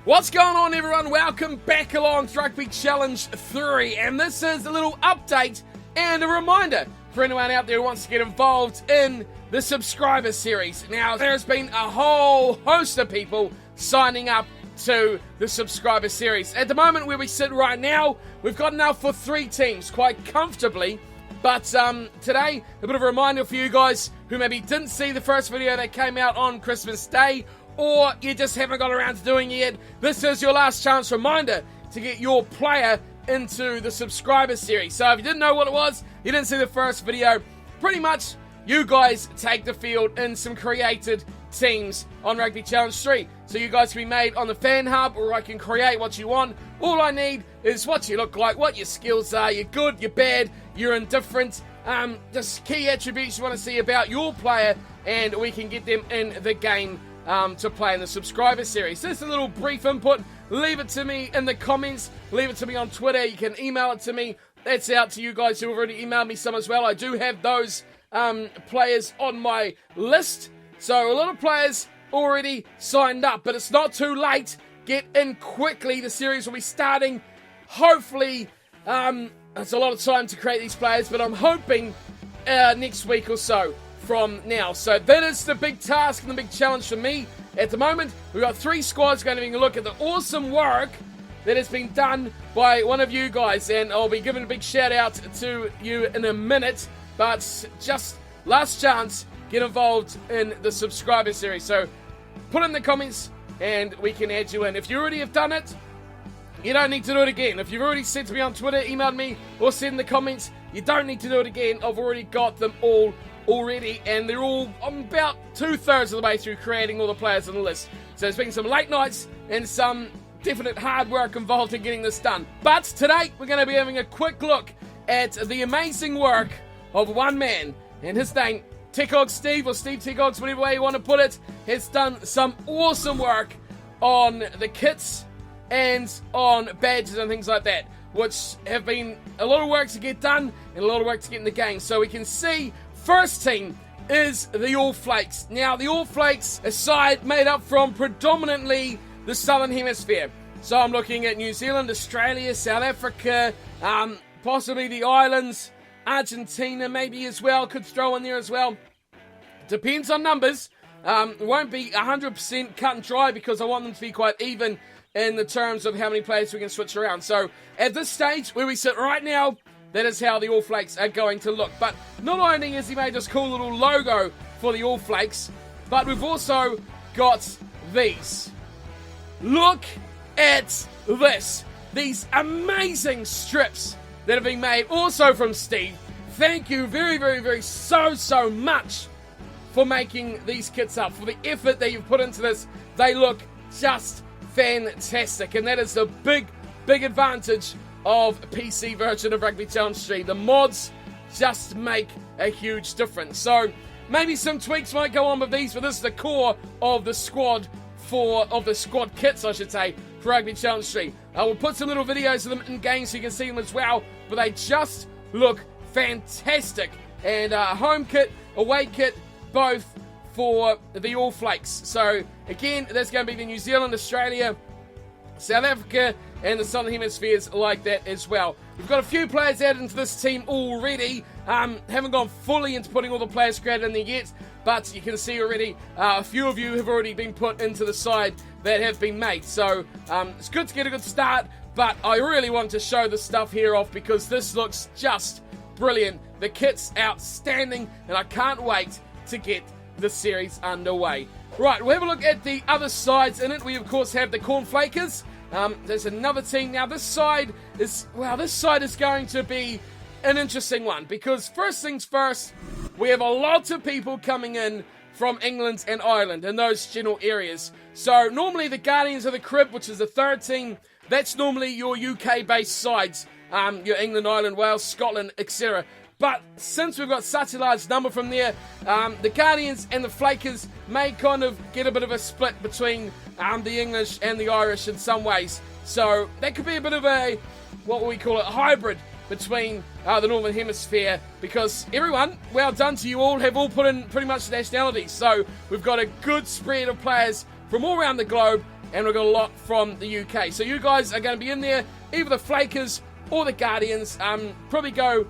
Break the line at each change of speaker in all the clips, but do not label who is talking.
What's going on, everyone? Welcome back along to Rugby Challenge 3, and this is a little update and a reminder for anyone out there who wants to get involved in the subscriber series. Now, there's been a whole host of people signing up to the subscriber series. At the moment where we sit right now, we've got enough for 3 teams quite comfortably. But today, a bit of a reminder for you guys who maybe didn't see the first video that came out on Christmas Day, or you just haven't got around to doing it yet. This is your last chance reminder to get your player into the subscriber series. So if you didn't know what it was, you didn't see the first video, pretty much you guys take the field in some created teams on Rugby Challenge 3. So you guys can be made on the fan hub, or I can create what you want. All I need is what you look like, what your skills are. You're good, you're bad, you're indifferent. Just key attributes you want to see about your player, and we can get them in the game to play in the subscriber series. Just a little brief input. Leave it to me in the comments. Leave it to me on Twitter. You can email it to me. That's out to you guys who have already emailed me some as well. I do have those players on my list. So a lot of players already signed up, but it's not too late. Get in quickly. The series will be starting, hopefully, it's a lot of time to create these players, but I'm hoping next week or so from now. So that is the big task and the big challenge for me at the moment. We've got 3 squads going to be a look at the awesome work that has been done by one of you guys, and I'll be giving a big shout out to you in a minute. But just last chance, get involved in the subscriber series. So put in the comments and we can add you in. If you already have done it, you don't need to do it again. If you've already said to me on Twitter, emailed me, or said in the comments, you don't need to do it again. I've already got them all already, and they're all, I'm about 2/3 of the way through creating all the players on the list. So there's been some late nights and some definite hard work involved in getting this done. But today, we're going to be having a quick look at the amazing work of one man, and his name, Tickog Steve, or Steve Tickogs, whatever way you want to put it, has done some awesome work on the kits and on badges and things like that, which have been a lot of work to get done and a lot of work to get in the game. So we can see first team is the All Flakes. Now, the All Flakes, a side made up from predominantly the Southern Hemisphere. So I'm looking at New Zealand, Australia, South Africa, possibly the islands, Argentina maybe as well, could throw in there as well. Depends on numbers. It won't be 100% cut and dry because I want them to be quite even in the terms of how many players we can switch around. So at this stage where we sit right now, that is how the All Flakes are going to look. But not only has he made this cool little logo for the All Flakes, but we've also got these. Look at this. These amazing strips that have been made also from Steve. Thank you very, so much for making these kits up, for the effort that you've put into this. They look just fantastic, and that is the big advantage of a PC version of Rugby Challenge 3. The mods just make a huge difference. So maybe some tweaks might go on with these, but this is the core of the squad squad kits, I should say, for Rugby Challenge 3. I will put some little videos of them in game so you can see them as well, but they just look fantastic. And home kit, away kit, both for the All Flakes. So again, that's going to be the New Zealand, Australia, South Africa, and the Southern Hemispheres like that as well. We've got a few players added into this team already. Haven't gone fully into putting all the players created in there yet, but you can see already a few of you have already been put into the side that have been made. So it's good to get a good start, but I really want to show the stuff here off because this looks just brilliant. The kit's outstanding, and I can't wait to get the series underway. Right, we'll have a look at the other sides in it. We, of course, have the Flake-errs. There's another team. Now, this side is going to be an interesting one because first things first, we have a lot of people coming in from England and Ireland and those general areas. So, normally the Guardians of the Crib, which is the third team, that's normally your UK-based sides, your England, Ireland, Wales, Scotland, etc. But since we've got such a large number from there, the Guardians and the Flake-errs may kind of get a bit of a split between the English and the Irish in some ways. So that could be a bit of a, what we call it, hybrid between the Northern Hemisphere, because everyone, well done to you all, have all put in pretty much nationalities. So we've got a good spread of players from all around the globe, and we've got a lot from the UK. So you guys are going to be in there, either the Flakers or the Guardians. Probably go,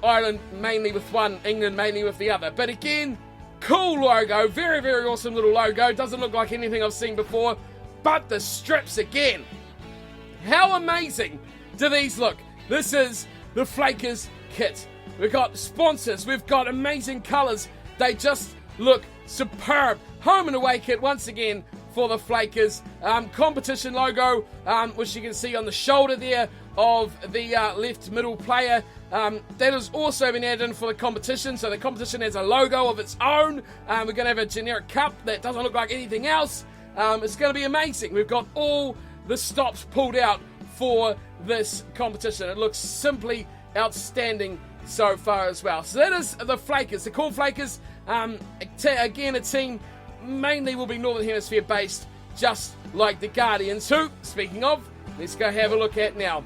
Ireland mainly with one, England mainly with the other. But again, cool logo, very, very awesome little logo. Doesn't look like anything I've seen before. But the strips again, how amazing do these look? This is the Flake-errs kit. We've got sponsors, we've got amazing colours. They just look superb. Home and away kit once again for the Flake-errs. Competition logo, which you can see on the shoulder there of the left middle player. That has also been added in for the competition. So the competition has a logo of its own. We're going to have a generic cup that doesn't look like anything else. It's going to be amazing. We've got all the stops pulled out for this competition. It looks simply outstanding so far as well. So that is the Flake-errs, the cool Flake-errs. Again, a team mainly will be Northern Hemisphere based, just like the Guardians, who, speaking of, let's go have a look at now.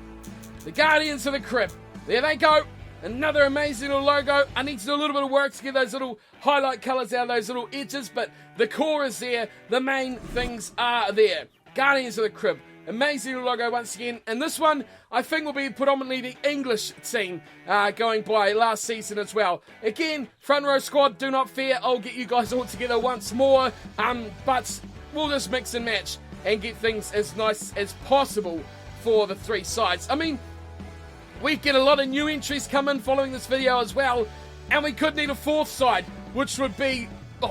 The Guardians of the Crib. There they go. Another amazing little logo. I need to do a little bit of work to get those little highlight colours out of those little edges, but the core is there. The main things are there. Guardians of the Crib. Amazing little logo once again. And this one, I think, will be predominantly the English team going by last season as well. Again, front row squad, do not fear. I'll get you guys all together once more. But we'll just mix and match and get things as nice as possible for the three sides. I mean, we get a lot of new entries come in following this video as well. And we could need a fourth side, which would be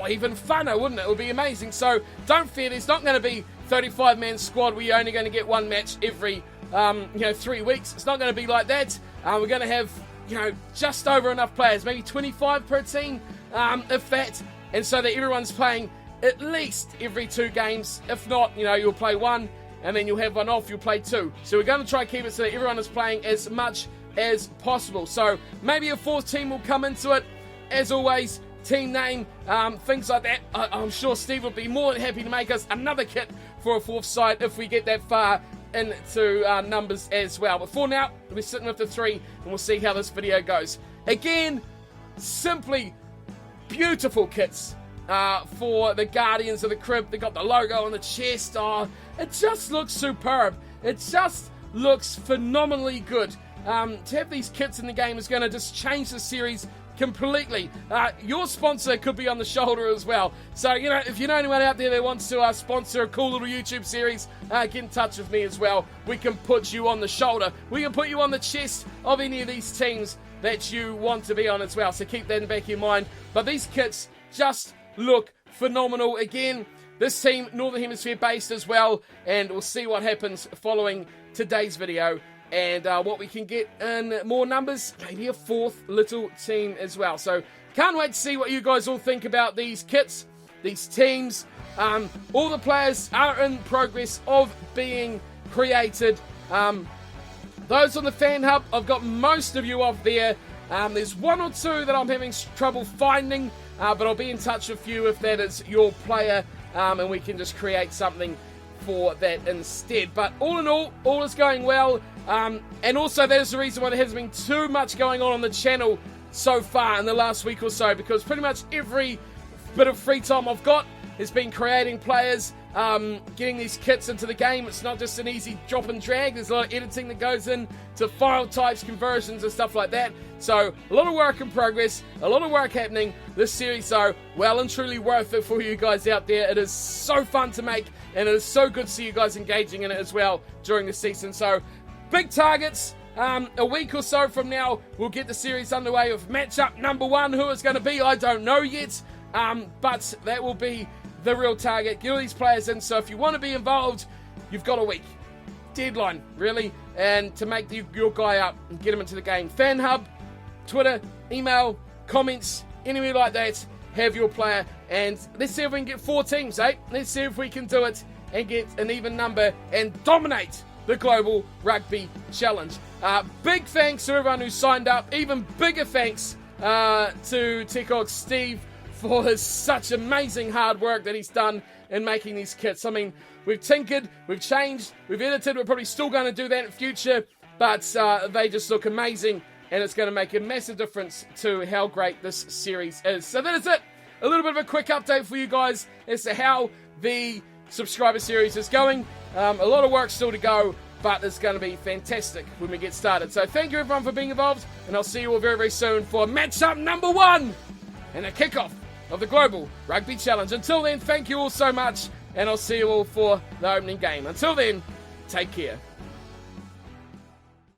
even funner, wouldn't it? It would be amazing. So don't fear, there's not going to be 35-man squad where you're only going to get one match every 3 weeks. It's not going to be like that. We're going to have just over enough players, maybe 25 per team, if that, and so that everyone's playing at least every 2 games. If not, you'll play one and then you'll have one off, you'll play 2. So we're going to try and keep it so that everyone is playing as much as possible. So maybe a fourth team will come into it. As always, team name, things like that. I'm sure Steve would be more than happy to make us another kit for a fourth side if we get that far into numbers as well. But for now, we're sitting with the 3, and we'll see how this video goes. Again, simply beautiful kits for the Guardians of the Crib. They got the logo on the chest. It just looks superb. It just looks phenomenally good. To have these kits in the game is going to just change the series completely. Your sponsor could be on the shoulder as well. So, if you know anyone out there that wants to sponsor a cool little YouTube series, get in touch with me as well. We can put you on the shoulder. We can put you on the chest of any of these teams that you want to be on as well. So keep that in the back of your mind. But these kits just look phenomenal. Again, this team, Northern Hemisphere based as well. And we'll see what happens following today's video. And what we can get in more numbers, maybe a fourth little team as well. So can't wait to see what you guys all think about these kits, these teams. All the players are in progress of being created. Those on the fan hub, I've got most of you off there. There's 1 or 2 that I'm having trouble finding, but I'll be in touch with you if that is your player, and we can just create something for that instead. But all in all is going well. And also that is the reason why there hasn't been too much going on the channel so far in the last week or so, because pretty much every bit of free time I've got has been creating players, getting these kits into the game. It's not just an easy drop and drag. There's a lot of editing that goes in to file types, conversions and stuff like that. So a lot of work in progress, a lot of work happening. This series though, well and truly worth it for you guys out there. It is so fun to make, and it is so good to see you guys engaging in it as well during the season. So big targets. A week or so from now, we'll get the series underway with matchup number 1. Who it's going to be, I don't know yet. But that will be the real target. Get all these players in. So if you want to be involved, you've got a week. Deadline, really. And to make your guy up and get him into the game. Fan hub, Twitter, email, comments, anywhere like that. Have your player. And let's see if we can get 4 teams, eh? Let's see if we can do it and get an even number and dominate the Global Rugby Challenge. Big thanks to everyone who signed up. Even bigger thanks to Tekok Steve for his such amazing hard work that he's done in making these kits. I mean, we've tinkered, we've changed, we've edited. We're probably still going to do that in future, but they just look amazing, and it's going to make a massive difference to how great this series is. So that is it. A little bit of a quick update for you guys as to how the subscriber series is going. A lot of work still to go, but it's going to be fantastic when we get started. So thank you everyone for being involved, and I'll see you all very, very soon for matchup number 1 and a kickoff of the Global Rugby Challenge. Until then, thank you all so much, and I'll see you all for the opening game. Until then, take care.